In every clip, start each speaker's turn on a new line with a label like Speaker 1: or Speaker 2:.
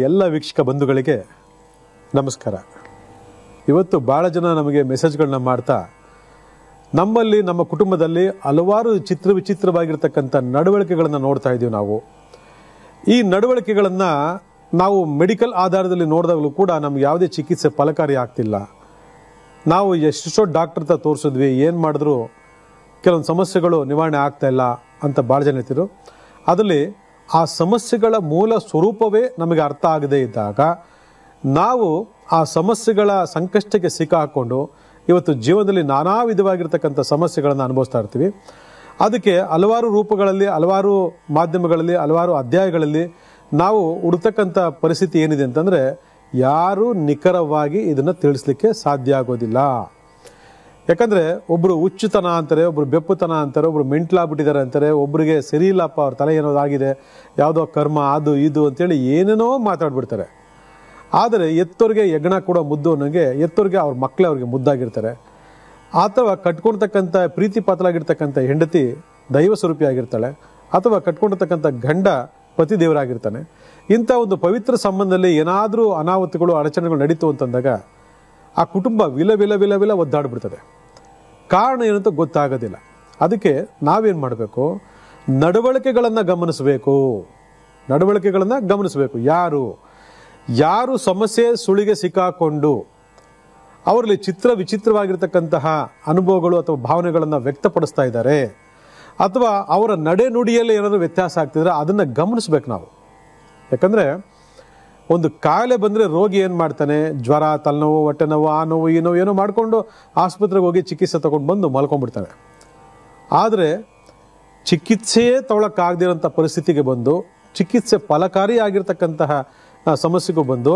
Speaker 1: ಎಲ್ಲ ವೀಕ್ಷಕ ಬಂಧುಗಳಿಗೆ ನಮಸ್ಕಾರ. ಇವತ್ತು ಭಾಳ ಜನ ನಮಗೆ ಮೆಸೇಜ್ಗಳನ್ನ ಮಾಡ್ತಾ ನಮ್ಮಲ್ಲಿ ನಮ್ಮ ಕುಟುಂಬದಲ್ಲಿ ಹಲವಾರು ವಿಚಿತ್ರವಾಗಿರ್ತಕ್ಕಂಥ ನಡವಳಿಕೆಗಳನ್ನು ನೋಡ್ತಾ ಇದ್ದೀವಿ. ನಾವು ಈ ನಡವಳಿಕೆಗಳನ್ನು ನಾವು ಮೆಡಿಕಲ್ ಆಧಾರದಲ್ಲಿ ನೋಡಿದಾಗಲೂ ಕೂಡ ನಮ್ಗೆ ಯಾವುದೇ ಚಿಕಿತ್ಸೆ ಫಲಕಾರಿ ಆಗ್ತಿಲ್ಲ. ನಾವು ಎಷ್ಟೋ ಡಾಕ್ಟರ್ ಹತ್ರ ತೋರಿಸಿದ್ವಿ, ಏನು ಮಾಡಿದ್ರು ಕೆಲವೊಂದು ಸಮಸ್ಯೆಗಳು ನಿವಾರಣೆ ಆಗ್ತಾ ಇಲ್ಲ ಅಂತ ಭಾಳ ಜನ ಹೇಳ್ತಿದ್ರು. ಅದರಲ್ಲಿ ಆ ಸಮಸ್ಯೆಗಳ ಮೂಲ ಸ್ವರೂಪವೇ ನಮಗೆ ಅರ್ಥ ಆಗದೇ ಇದ್ದಾಗ ನಾವು ಆ ಸಮಸ್ಯೆಗಳ ಸಂಕಷ್ಟಕ್ಕೆ ಸಿಕ್ಕಾಕೊಂಡು ಇವತ್ತು ಜೀವನದಲ್ಲಿ ನಾನಾ ವಿಧವಾಗಿರ್ತಕ್ಕಂಥ ಸಮಸ್ಯೆಗಳನ್ನು ಅನುಭವಿಸ್ತಾ ಇರ್ತೀವಿ. ಅದಕ್ಕೆ ಹಲವಾರು ರೂಪಗಳಲ್ಲಿ, ಹಲವಾರು ಮಾಧ್ಯಮಗಳಲ್ಲಿ, ಹಲವಾರು ಅಧ್ಯಾಯಗಳಲ್ಲಿ ನಾವು ಹುಡುಕ್ತಕ್ಕಂಥ ಪರಿಸ್ಥಿತಿ ಏನಿದೆ ಅಂತಂದರೆ ಯಾರೂ ನಿಖರವಾಗಿ ಇದನ್ನು ತಿಳಿಸ್ಲಿಕ್ಕೆ ಸಾಧ್ಯ ಆಗೋದಿಲ್ಲ. ಯಾಕಂದರೆ ಒಬ್ಬರು ಹುಚ್ಚುತನ ಅಂತಾರೆ, ಒಬ್ಬರು ಬೆಪ್ಪುತನ ಅಂತಾರೆ, ಒಬ್ಬರು ಮೆಂಟ್ಲಾಗ್ಬಿಟ್ಟಿದ್ದಾರೆ ಅಂತಾರೆ, ಒಬ್ಬರಿಗೆ ಸರಿ ಇಲ್ಲಪ್ಪ ಅವ್ರ ತಲೆ ಏನೋದಾಗಿದೆ, ಯಾವುದೋ ಕರ್ಮ ಅದು ಇದು ಅಂತೇಳಿ ಏನೇನೋ ಮಾತಾಡ್ಬಿಡ್ತಾರೆ. ಆದರೆ ಎತ್ತೋರಿಗೆ ಯಜ್ಞ ಕೂಡ ಮುದ್ದು ಅನ್ನೋಂಗೆ ಎತ್ತೋರಿಗೆ ಅವ್ರ ಮಕ್ಕಳೇ ಅವ್ರಿಗೆ ಮುದ್ದಾಗಿರ್ತಾರೆ. ಅಥವಾ ಕಟ್ಕೊಳ್ತಕ್ಕಂಥ ಪ್ರೀತಿ ಪಾತ್ರವಾಗಿರ್ತಕ್ಕಂಥ ಹೆಂಡತಿ ದೈವ ಸ್ವರೂಪಿ ಆಗಿರ್ತಾಳೆ, ಅಥವಾ ಕಟ್ಕೊಂಡಿರ್ತಕ್ಕಂಥ ಗಂಡ ಪತಿ ದೇವರಾಗಿರ್ತಾನೆ. ಇಂಥ ಒಂದು ಪವಿತ್ರ ಸಂಬಂಧದಲ್ಲಿ ಏನಾದರೂ ಅನಾಹುತಗಳು, ಅಡಚಣೆಗಳು ನಡೀತು ಅಂತಂದಾಗ ಆ ಕುಟುಂಬ ವಿಲ ಒದ್ದಾಡ್ಬಿಡ್ತದೆ. ಕಾರಣ ಏನಂತ ಗೊತ್ತಾಗೋದಿಲ್ಲ. ಅದಕ್ಕೆ ನಾವೇನು ಮಾಡಬೇಕು, ನಡವಳಿಕೆಗಳನ್ನು ಗಮನಿಸಬೇಕು. ಯಾರು ಸಮಸ್ಯೆ ಸುಳಿಗೆ ಸಿಕ್ಕಾಕೊಂಡು ಅವರಲ್ಲಿ ವಿಚಿತ್ರವಾಗಿರ್ತಕ್ಕಂತಹ ಅನುಭವಗಳು ಅಥವಾ ಭಾವನೆಗಳನ್ನು ವ್ಯಕ್ತಪಡಿಸ್ತಾ ಇದ್ದಾರೆ, ಅಥವಾ ಅವರ ನಡೆ ನುಡಿಯಲ್ಲಿ ಏನಾದರೂ ವ್ಯತ್ಯಾಸ ಆಗ್ತಿದ್ರೆ ಅದನ್ನು ಗಮನಿಸ್ಬೇಕು ನಾವು. ಯಾಕಂದರೆ ಒಂದು ಕಾಯಿಲೆ ಬಂದರೆ ರೋಗಿ ಏನು ಮಾಡ್ತಾನೆ, ಜ್ವರ, ತಲೆನೋವು, ಹೊಟ್ಟೆ ನೋವು, ಆ ನೋವು, ಈ ನೋವು ಏನೋ ಮಾಡಿಕೊಂಡು ಆಸ್ಪತ್ರೆಗೆ ಹೋಗಿ ಚಿಕಿತ್ಸೆ ತಗೊಂಡು ಬಂದು ಮಲ್ಕೊಂಡ್ಬಿಡ್ತಾನೆ. ಆದರೆ ಚಿಕಿತ್ಸೆಯೇ ತಗೊಳಕ್ಕಾಗದಿರೋಂಥ ಪರಿಸ್ಥಿತಿಗೆ ಬಂದು, ಚಿಕಿತ್ಸೆ ಫಲಕಾರಿ ಆಗಿರ್ತಕ್ಕಂತಹ ಸಮಸ್ಯೆಗೂ ಬಂದು,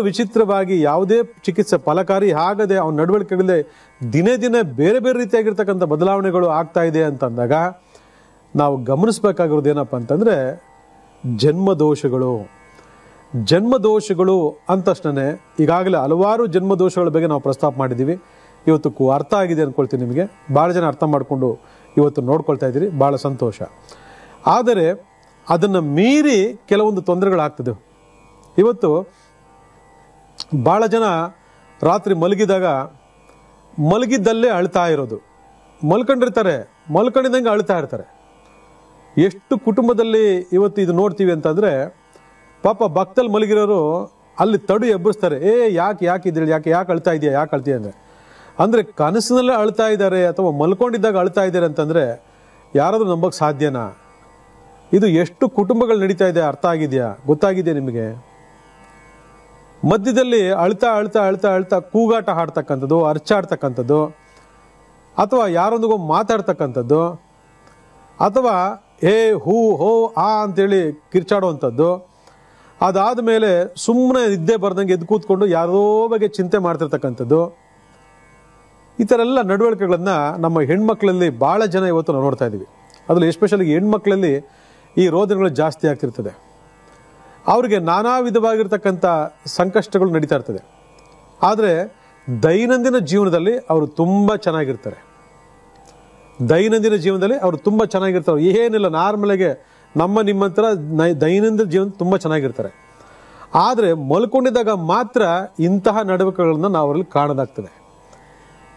Speaker 1: ವಿಚಿತ್ರವಾಗಿ ಯಾವುದೇ ಚಿಕಿತ್ಸೆ ಫಲಕಾರಿ ಆಗದೆ ಅವನ ನಡವಳಿಕೆಗಳಲ್ಲಿ ದಿನೇ ಬೇರೆ ರೀತಿಯಾಗಿರ್ತಕ್ಕಂಥ ಬದಲಾವಣೆಗಳು ಆಗ್ತಾ ಇದೆ ಅಂತಂದಾಗ ನಾವು ಗಮನಿಸಬೇಕಾಗಿರೋದು ಏನಪ್ಪ ಅಂತಂದರೆ ಜನ್ಮದೋಷಗಳು ಅಂದ ತಕ್ಷಣ ಈಗಾಗಲೇ ಹಲವಾರು ಜನ್ಮದೋಷಗಳ ಬಗ್ಗೆ ನಾವು ಪ್ರಸ್ತಾಪ ಮಾಡಿದ್ದೀವಿ. ಇವತ್ತು ಅರ್ಥ ಆಗಿದೆ ಅಂದ್ಕೊಳ್ತೀನಿ. ನಿಮಗೆ ಭಾಳ ಜನ ಅರ್ಥ ಮಾಡಿಕೊಂಡು ಇವತ್ತು ನೋಡ್ಕೊಳ್ತಾ ಇದ್ದೀರಿ, ಭಾಳ ಸಂತೋಷ. ಆದರೆ ಅದನ್ನು ಮೀರಿ ಕೆಲವೊಂದು ತೊಂದರೆಗಳಾಗ್ತದೆ. ಇವತ್ತು ಭಾಳ ಜನ ರಾತ್ರಿ ಮಲಗಿದ್ದಲ್ಲೇ ಅಳ್ತಾ ಇರೋದು, ಮಲ್ಕೊಂಡಿದ್ದಂಗೆ ಅಳ್ತಾ ಇರ್ತಾರೆ. ಎಷ್ಟು ಕುಟುಂಬದಲ್ಲಿ ಇವತ್ತು ಇದು ನೋಡ್ತೀವಿ ಅಂತಂದರೆ, ಪಾಪ ಭಕ್ತಲ್ಲಿ ಮಲಗಿರೋರು ಅಲ್ಲಿ ತಡು ಎಬ್ಬರಿಸ್ತಾರೆ, ಯಾಕೆ ಅಳ್ತಾ ಇದೆಯಾ ಅಂದರೆ ಕನಸಿನಲ್ಲೇ ಅಳ್ತಾ ಇದ್ದಾರೆ ಅಥವಾ ಮಲ್ಕೊಂಡಿದ್ದಾಗ ಅಳ್ತಾ ಇದ್ದಾರೆ ಅಂತಂದರೆ ಯಾರಾದರೂ ನಂಬಕ್ಕೆ ಸಾಧ್ಯನಾ? ಇದು ಎಷ್ಟು ಕುಟುಂಬಗಳು ನಡೀತಾ ಇದೆ, ಅರ್ಥ ಆಗಿದೆಯಾ, ಗೊತ್ತಾಗಿದೆಯಾ ನಿಮಗೆ? ಮಧ್ಯದಲ್ಲಿ ಅಳ್ತಾ ಕೂಗಾಟ ಹಾಡ್ತಕ್ಕಂಥದ್ದು, ಅರ್ಚಾಡ್ತಕ್ಕಂಥದ್ದು, ಅಥವಾ ಯಾರೊಂದಿಗೂ ಮಾತಾಡ್ತಕ್ಕಂಥದ್ದು, ಅಥವಾ ಹೂ ಹೋ ಆ ಅಂತೇಳಿ ಕಿರ್ಚಾಡುವಂಥದ್ದು. ಅದಾದ ಮೇಲೆ ಸುಮ್ಮನೆ ನಿದ್ದೆ ಬರ್ದಂಗೆ ಎದ್ದು ಕೂತ್ಕೊಂಡು ಯಾರೋ ಬಗ್ಗೆ ಚಿಂತೆ ಮಾಡ್ತಿರ್ತಕ್ಕಂಥದ್ದು. ಈ ಥರ ಎಲ್ಲ ನಡವಳಿಕೆಗಳನ್ನು ನಮ್ಮ ಹೆಣ್ಮಕ್ಳಲ್ಲಿ ಭಾಳ ಜನ ಇವತ್ತು ನಾವು ನೋಡ್ತಾ ಇದ್ದೀವಿ. ಅದರಲ್ಲಿ ಎಸ್ಪೆಷಲಿ ಹೆಣ್ಮಕ್ಳಲ್ಲಿ ಈ ರೋಧನೆಗಳು ಜಾಸ್ತಿ ಆಗ್ತಿರ್ತದೆ. ಅವ್ರಿಗೆ ನಾನಾ ವಿಧವಾಗಿರ್ತಕ್ಕಂಥ ಸಂಕಷ್ಟಗಳು ನಡೀತಾ ಇರ್ತದೆ. ಆದರೆ ದೈನಂದಿನ ಜೀವನದಲ್ಲಿ ಅವರು ತುಂಬ ಚೆನ್ನಾಗಿರ್ತಾರೆ. ಏನಿಲ್ಲ, ನಾರ್ಮಲಾಗೆ ನಿಮ್ಮಂತರ ದೈನಂದಿನ ಜೀವನ ತುಂಬ ಚೆನ್ನಾಗಿರ್ತಾರೆ. ಆದರೆ ಮಲ್ಕೊಂಡಿದ್ದಾಗ ಮಾತ್ರ ಇಂತಹ ನಡವಳಿಕೆಗಳನ್ನ ನಾವು ಅವರಲ್ಲಿ ಕಾಣೋದಾಗ್ತದೆ.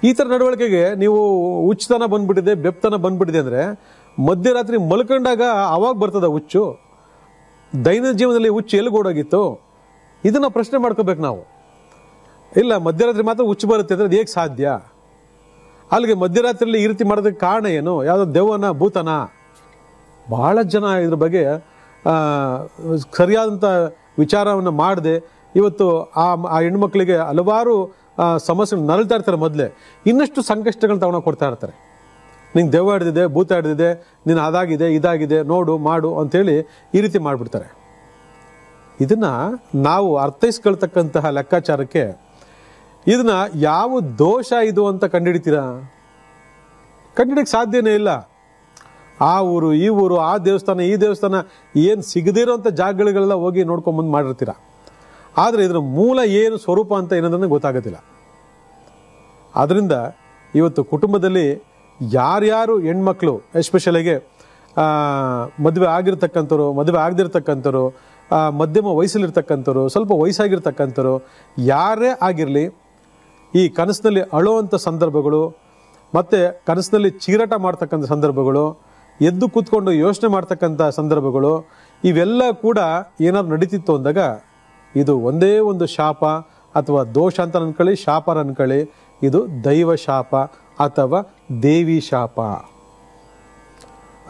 Speaker 1: ಈ ಥರ ನಡವಳಿಕೆಗೆ ನೀವು ಹುಚ್ಚುತನ ಬಂದ್ಬಿಟ್ಟಿದೆ, ಬೆಪ್ತನ ಬಂದ್ಬಿಟ್ಟಿದೆ ಅಂದರೆ ಮಧ್ಯರಾತ್ರಿ ಮಲ್ಕೊಂಡಾಗ ಅವಾಗ ಬರ್ತದ ಹುಚ್ಚು. ದೈನಂದಿನ ಜೀವನದಲ್ಲಿ ಹುಚ್ಚು ಎಲ್ಲಿಗೋಡೋಗಿತ್ತು? ಇದನ್ನು ಪ್ರಶ್ನೆ ಮಾಡ್ಕೋಬೇಕು ನಾವು. ಇಲ್ಲ, ಮಧ್ಯರಾತ್ರಿ ಮಾತ್ರ ಹುಚ್ಚು ಬರುತ್ತೆ ಅಂದರೆ ಅದು ಹೇಗೆ ಸಾಧ್ಯ? ಅಲ್ಲಿಗೆ ಮಧ್ಯರಾತ್ರಿಯಲ್ಲಿ ಈ ರೀತಿ ಮಾಡೋದಕ್ಕೆ ಕಾರಣ ಏನು? ಯಾವುದೋ ದೆವ್ವನ, ಭೂತನ? ಭಾಳ ಜನ ಇದ್ರ ಬಗ್ಗೆ ಸರಿಯಾದಂಥ ವಿಚಾರವನ್ನು ಮಾಡದೆ ಇವತ್ತು ಆ ಹೆಣ್ಮಕ್ಳಿಗೆ ಹಲವಾರು ಸಮಸ್ಯೆ ನರಳ್ತಾ ಇರ್ತಾರೆ. ಮೊದಲೇ ಇನ್ನಷ್ಟು ಸಂಕಷ್ಟಗಳನ್ನ ತಗೊಂಡು ಕೊಡ್ತಾ ಇರ್ತಾರೆ. ನಿಂಗೆ ದೆವ್ವ ಹಿಡಿದಿದೆ, ಭೂತ ಹಿಡಿದಿದೆ, ನೀನು ಅದಾಗಿದೆ, ಇದಾಗಿದೆ, ನೋಡು ಮಾಡು ಅಂತೇಳಿ ಈ ರೀತಿ ಮಾಡಿಬಿಡ್ತಾರೆ. ಇದನ್ನು ನಾವು ಅರ್ಥೈಸ್ಕೊಳ್ತಕ್ಕಂತಹ ಲೆಕ್ಕಾಚಾರಕ್ಕೆ ಇದನ್ನ ಯಾವ ದೋಷ ಇದು ಅಂತ ಕಂಡುಹಿಡಿಯಕ್ಕೆ ಸಾಧ್ಯನೇ ಇಲ್ಲ. ಆ ಊರು, ಈ ಊರು, ಆ ದೇವಸ್ಥಾನ, ಈ ದೇವಸ್ಥಾನ ಏನು ಸಿಗದಿರೋಂಥ ಜಾಗಗಳಿಗೆಲ್ಲ ಹೋಗಿ ನೋಡ್ಕೊಂಬಂದು ಮಾಡಿರ್ತೀರ. ಆದರೆ ಇದರ ಮೂಲ ಏನು, ಸ್ವರೂಪ ಅಂತ ಏನಂದ್ರೆ ಗೊತ್ತಾಗೋದಿಲ್ಲ. ಆದ್ದರಿಂದ ಇವತ್ತು ಕುಟುಂಬದಲ್ಲಿ ಯಾರ್ಯಾರು ಹೆಣ್ಮಕ್ಳು ಎಸ್ಪೆಷಲಿಗೆ ಮದುವೆ ಆಗಿರ್ತಕ್ಕಂಥವ್ರು, ಮದುವೆ ಆಗದಿರ್ತಕ್ಕಂಥವ್ರು, ಮಧ್ಯಮ ವಯಸ್ಸಲ್ಲಿರ್ತಕ್ಕಂಥವ್ರು, ಸ್ವಲ್ಪ ವಯಸ್ಸಾಗಿರ್ತಕ್ಕಂಥವ್ರು ಯಾರೇ ಆಗಿರಲಿ, ಈ ಕನಸಿನಲ್ಲಿ ಅಳುವಂಥ ಸಂದರ್ಭಗಳು, ಮತ್ತು ಕನಸಿನಲ್ಲಿ ಚೀರಾಟ ಮಾಡ್ತಕ್ಕಂಥ ಸಂದರ್ಭಗಳು, ಎದ್ದು ಕೂತ್ಕೊಂಡು ಯೋಚನೆ ಮಾಡ್ತಕ್ಕಂಥ ಸಂದರ್ಭಗಳು, ಇವೆಲ್ಲ ಕೂಡ ಏನಾದ್ರು ನಡೀತಿತ್ತು ಅಂದಾಗ ಇದು ಒಂದೇ ಒಂದು ಶಾಪ ಅಥವಾ ದೋಷ ಅಂತ ಅನ್ಕೊಳ್ಳಿ, ಶಾಪ ಅನ್ಕೊಳ್ಳಿ, ಇದು ದೈವ ಶಾಪ ಅಥವಾ ದೇವಿ ಶಾಪ.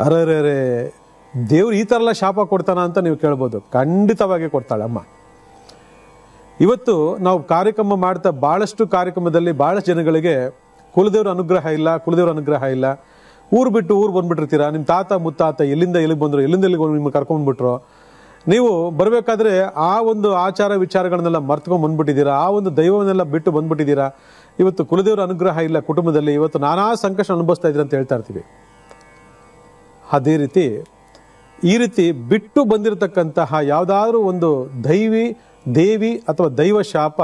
Speaker 1: ಅರೆ ದೇವ್ರು ಈ ಥರ ಎಲ್ಲ ಶಾಪ ಕೊಡ್ತಾನ ಅಂತ ನೀವು ಕೇಳ್ಬೋದು. ಖಂಡಿತವಾಗಿ ಕೊಡ್ತಾಳೆ ಅಮ್ಮ. ಇವತ್ತು ನಾವು ಕಾರ್ಯಕ್ರಮ ಮಾಡ್ತಾ ಭಾಳಷ್ಟು ಕಾರ್ಯಕ್ರಮದಲ್ಲಿ ಭಾಳಷ್ಟು ಜನಗಳಿಗೆ ಕುಲದೇವ್ರ ಅನುಗ್ರಹ ಇಲ್ಲ, ಊರು ಬಿಟ್ಟು ಊರು ಬಂದ್ಬಿಟ್ಟಿರ್ತೀರಾ, ನಿಮ್ಮ ತಾತ ಮುತ್ತಾತ ಎಲ್ಲಿಂದ ಎಲ್ಲಿಗೆ ಬಂದರು, ಎಲ್ಲಿಂದ ಎಲ್ಲಿಗೆ ನಿಮ್ಗೆ ಕರ್ಕೊಂಡ್ಬಿಟ್ರು, ನೀವು ಬರಬೇಕಾದ್ರೆ ಆ ಒಂದು ಆಚಾರ ವಿಚಾರಗಳನ್ನೆಲ್ಲ ಮರ್ತ್ಕೊಂಡು ಬಂದ್ಬಿಟ್ಟಿದ್ದೀರಾ, ಆ ಒಂದು ದೈವವನ್ನೆಲ್ಲ ಬಿಟ್ಟು ಬಂದ್ಬಿಟ್ಟಿದ್ದೀರಾ. ಇವತ್ತು ಕುಲದೇವ್ರ ಅನುಗ್ರಹ ಇಲ್ಲ ಕುಟುಂಬದಲ್ಲಿ, ಇವತ್ತು ನಾನಾ ಸಂಕಷ್ಟ ಅನುಭವಿಸ್ತಾ ಇದ್ದೀರಾ ಅಂತ ಹೇಳ್ತಾ ಇರ್ತೀವಿ. ಅದೇ ರೀತಿ ಈ ರೀತಿ ಬಿಟ್ಟು ಬಂದಿರತಕ್ಕಂತಹ ಯಾವುದಾದ್ರೂ ಒಂದು ದೇವಿ ಅಥವಾ ದೈವ ಶಾಪ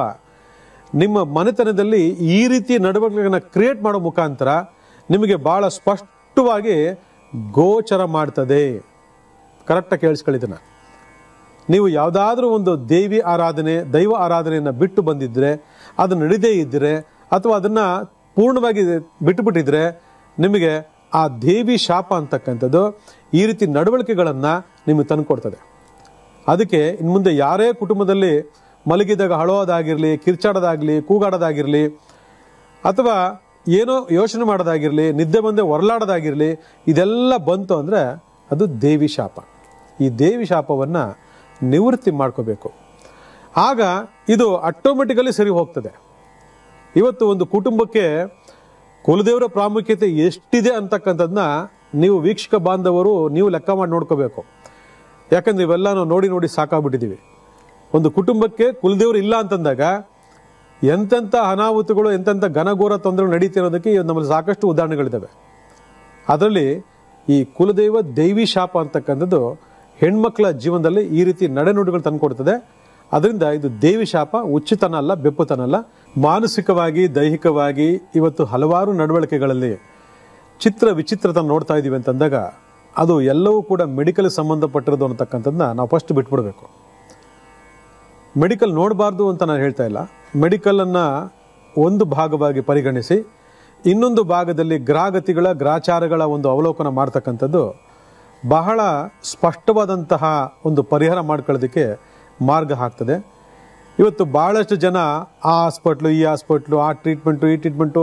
Speaker 1: ನಿಮ್ಮ ಮನೆತನದಲ್ಲಿ ಈ ರೀತಿ ನಡವಳಿಕೆಗಳನ್ನ ಕ್ರಿಯೇಟ್ ಮಾಡೋ ಮುಖಾಂತರ ನಿಮಗೆ ಬಹಳ ಸ್ಪಷ್ಟವಾಗಿ ಗೋಚರ ಮಾಡ್ತದೆ. ಕರೆಕ್ಟಾಗಿ ಕೇಳಿಸ್ಕೊಳ್ಳಿದ್ದನ್ನ. ನೀವು ಯಾವುದಾದ್ರೂ ಒಂದು ದೇವಿ ಆರಾಧನೆ, ದೈವ ಆರಾಧನೆಯನ್ನು ಬಿಟ್ಟು ಬಂದಿದ್ರೆ, ಅದು ನಡೀದೇ ಇದ್ದರೆ ಅಥವಾ ಅದನ್ನು ಪೂರ್ಣವಾಗಿ ಬಿಟ್ಟುಬಿಟ್ಟಿದ್ರೆ ನಿಮಗೆ ಆ ದೇವಿ ಶಾಪ ಅಂತಕ್ಕಂಥದ್ದು ಈ ರೀತಿ ನಡವಳಿಕೆಗಳನ್ನು ನಿಮಗೆ ತಂದುಕೊಡ್ತದೆ. ಅದಕ್ಕೆ ಇನ್ನು ಮುಂದೆ ಯಾರೇ ಕುಟುಂಬದಲ್ಲಿ ಮಲಗಿದಾಗ ಅಳೋದಾಗಿರಲಿ, ಕಿರ್ಚಾಡೋದಾಗಲಿ, ಕೂಗಾಡೋದಾಗಿರಲಿ, ಅಥವಾ ಏನೋ ಯೋಚನೆ ಮಾಡೋದಾಗಿರಲಿ, ನಿದ್ದೆ ಬಂದೆ ಹೊರಲಾಡೋದಾಗಿರಲಿ, ಇದೆಲ್ಲ ಬಂತು ಅಂದರೆ ಅದು ದೇವಿ ಶಾಪ. ಈ ದೇವಿ ಶಾಪವನ್ನು ನಿವೃತ್ತಿ ಮಾಡ್ಕೋಬೇಕು. ಆಗ ಇದು ಆಟೋಮೆಟಿಕಲಿ ಸರಿ ಹೋಗ್ತದೆ. ಇವತ್ತು ಒಂದು ಕುಟುಂಬಕ್ಕೆ ಕುಲದೇವರ ಪ್ರಾಮುಖ್ಯತೆ ಎಷ್ಟಿದೆ ಅಂತಕ್ಕಂಥದ್ದನ್ನ ನೀವು ವೀಕ್ಷಕ ಬಾಂಧವರು ನೀವು ಲೆಕ್ಕ ಮಾಡಿ ನೋಡ್ಕೋಬೇಕು. ಯಾಕಂದ್ರೆ ಇವೆಲ್ಲ ನಾವು ನೋಡಿ ಸಾಕಾಗ್ಬಿಟ್ಟಿದ್ದೀವಿ. ಒಂದು ಕುಟುಂಬಕ್ಕೆ ಕುಲದೇವರು ಇಲ್ಲ ಅಂತಂದಾಗ ಎಂತೆಂಥ ಅನಾಹುತಗಳು, ಎಂತೆಂಥ ಘನಘೋರ ತೊಂದರೆಗಳು ನಡೀತಿ ಅನ್ನೋದಕ್ಕೆ ನಮ್ಮಲ್ಲಿ ಸಾಕಷ್ಟು ಉದಾಹರಣೆಗಳಿದ್ದಾವೆ. ಅದರಲ್ಲಿ ಈ ಕುಲದೇವ ದೈವಿ ಶಾಪ ಅಂತಕ್ಕಂಥದ್ದು ಹೆಣ್ಮಕ್ಳ ಜೀವನದಲ್ಲಿ ಈ ರೀತಿ ನಡೆನುಡಿಗಳು ತಂದುಕೊಡ್ತದೆ. ಅದರಿಂದ ಇದು ದೇವಿ ಶಾಪ, ಉಚಿತನ ಅಲ್ಲ, ಬೆಪ್ಪುತನ ಅಲ್ಲ. ಮಾನಸಿಕವಾಗಿ, ದೈಹಿಕವಾಗಿ ಇವತ್ತು ಹಲವಾರು ನಡವಳಿಕೆಗಳಲ್ಲಿ ಚಿತ್ರ ವಿಚಿತ್ರತನ ನೋಡ್ತಾ ಇದ್ದೀವಿ ಅಂತಂದಾಗ ಅದು ಎಲ್ಲವೂ ಕೂಡ ಮೆಡಿಕಲ್ ಸಂಬಂಧಪಟ್ಟಿರೋದು ಅನ್ನತಕ್ಕಂಥದ್ದನ್ನ ನಾವು ಫಸ್ಟ್ ಬಿಟ್ಬಿಡ್ಬೇಕು. ಮೆಡಿಕಲ್ ನೋಡಬಾರ್ದು ಅಂತ ನಾನು ಹೇಳ್ತಾ ಇಲ್ಲ. ಮೆಡಿಕಲನ್ನು ಒಂದು ಭಾಗವಾಗಿ ಪರಿಗಣಿಸಿ ಇನ್ನೊಂದು ಭಾಗದಲ್ಲಿ ಗ್ರಹಗತಿಗಳ ಗ್ರಾಚಾರಗಳ ಒಂದು ಅವಲೋಕನ ಮಾಡ್ತಕ್ಕಂಥದ್ದು ಬಹಳ ಸ್ಪಷ್ಟವಾದಂತಹ ಒಂದು ಪರಿಹಾರ ಮಾಡ್ಕೊಳ್ಳೋದಕ್ಕೆ ಮಾರ್ಗ ಆಗ್ತದೆ. ಇವತ್ತು ಭಾಳಷ್ಟು ಜನ ಆ ಹಾಸ್ಪಿಟ್ಲು, ಈ ಹಾಸ್ಪಿಟ್ಲು, ಆ ಟ್ರೀಟ್ಮೆಂಟು, ಈ ಟ್ರೀಟ್ಮೆಂಟು